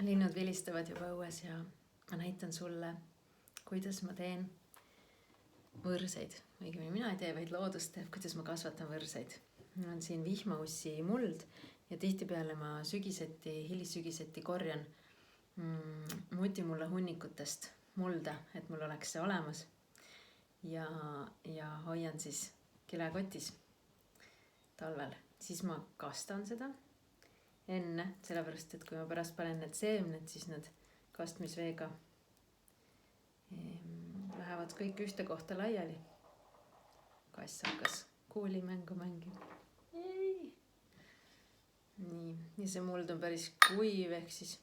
linnud vilistavad juba õues ja ma näitan sulle, kuidas ma teen võrseid. Õigemini mina ei tee, vaid loodus teeb, kuidas ma kasvatan võrseid. Mul on siin vihmaussi muld ja tihtipeale ma hilissügiseti korjan mutimulla hunnikutest mulda, et mul oleks see olemas. Ja hoian siis kilekotis talvel. Siis ma kastan seda enne, sellepärast, et kui ma pärast panen need seemned, siis need kastmisveega lähevad kõik ühte kohta laiali. Kass hakkas kuulimängu mängima. Nii, ja see muld on päris kuiv, ehk siis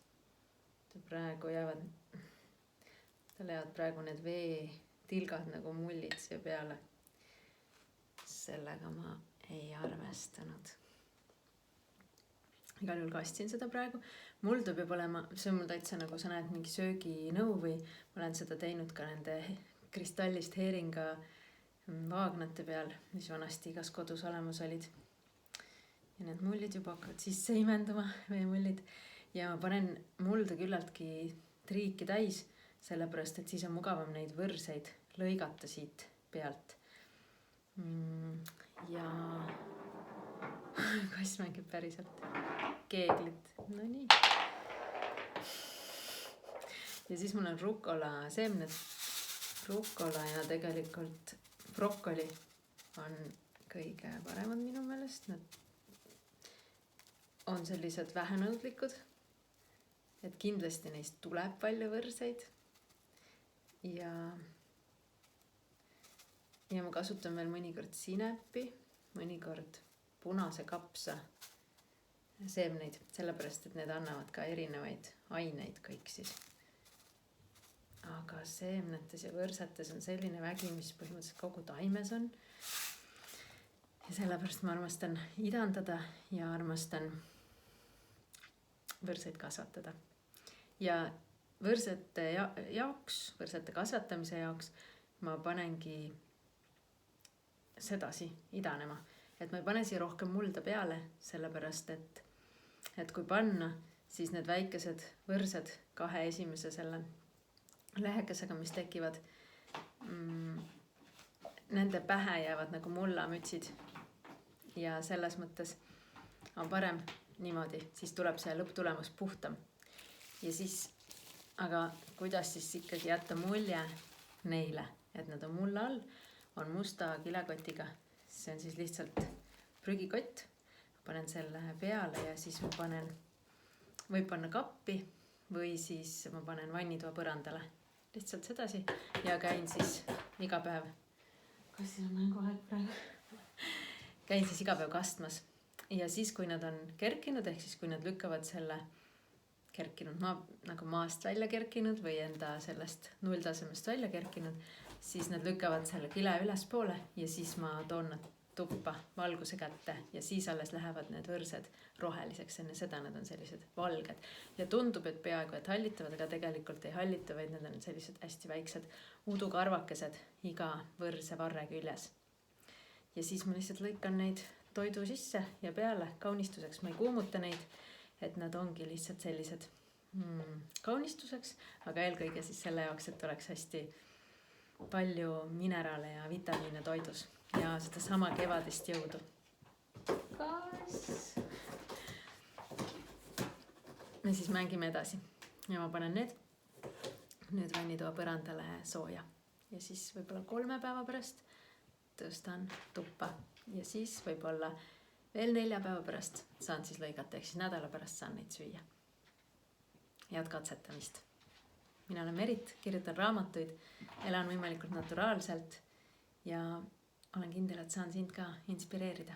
talle jäävad praegu need veetilgad nagu mullid siia peale. Sellega ma ei arvestanud. Igal juhul kastsin seda praegu. Muldu peab olema, see on mul täitsa nagu sa näed mingi sööginõu või ma olen seda teinud ka nende kristallist heeringa vaagnate peal, mis vanasti igas kodus olemas olid. Ja need mullid juba hakkavad sisse imenduma, veemullid. Ja ma panen mulda küllaltki triiki täis, sellepärast, et siis on mugavam neid võrseid lõigata siit pealt. Ja kass mängib päriselt keeglit. No nii. Ja siis mul on rukola seemned. Rukola ja tegelikult brokoli on kõige paremad minu meelest. Nad on sellised vähenõudlikud, et kindlasti neist tuleb palju võrseid. Ja ma kasutan veel mõnikord sinepi, mõnikord punase kapsa seemneid, sellepärast, et need annavad ka erinevaid aineid kõik siis. Aga seemnetes ja võrsetes on selline vägi, mis põhimõtteliselt kogu taimes on. Ja sellepärast ma armastan idandada ja armastan võrseid kasvatada. Ja võrsete kasvatamise jaoks ma panengi sedasi idanema. Et ma ei pane siia rohkem mulda peale, sellepärast, et kui panna, siis need väikesed võrsed kahe esimese selle lehekesega, mis tekivad, nende pähe jäävad nagu mullamütsid. Ja selles mõttes on parem niimoodi, siis tuleb see lõpptulemus puhtam. Ja siis, aga kuidas siis ikkagi jätta mulje neile, et nad on mulla all, on musta kilekotiga. See on siis lihtsalt prügikott. Panen selle peale ja siis ma võib panna kappi või siis ma panen vannitoa põrandale. Lihtsalt sedasi ja käin siis iga päev. Kas siis on mänguaeg praegu? Käin siis iga päev kastmas. Ja siis, kui nad on kerkinud, ehk siis kui nad lükkavad selle kerkinud, nagu maast välja kerkinud või enda sellest nulltasemest välja kerkinud, siis nad lükkavad selle kile ülespoole ja siis ma toon nad tuppa valguse kätte ja siis alles lähevad need võrsed roheliseks. Enne seda nad on sellised valged. Ja tundub, et peaaegu et hallitavad, aga tegelikult ei hallita, vaid need on sellised hästi väiksed udukarvakesed iga võrse varre küljes. Ja siis ma lihtsalt lõikan neid toidu sisse ja peale kaunistuseks. Ma ei kuumuta neid, et nad ongi lihtsalt sellised kaunistuseks, aga eelkõige siis selle jaoks, et oleks hästi palju mineraale ja vitamiine toidus ja seda sama kevadist jõudu. Kass! Me siis mängime edasi ja ma panen nüüd vannitoa põrandale sooja ja siis võib-olla 3 päeva pärast tõstan tuppa ja siis võib-olla veel 4 päeva pärast saan siis lõigata, ehk siis nädala pärast saan neid süüa. Head katsetamist. Mina olen Merit, kirjutan raamatuid, elan võimalikult naturaalselt ja olen kindel, et saan sind ka inspireerida.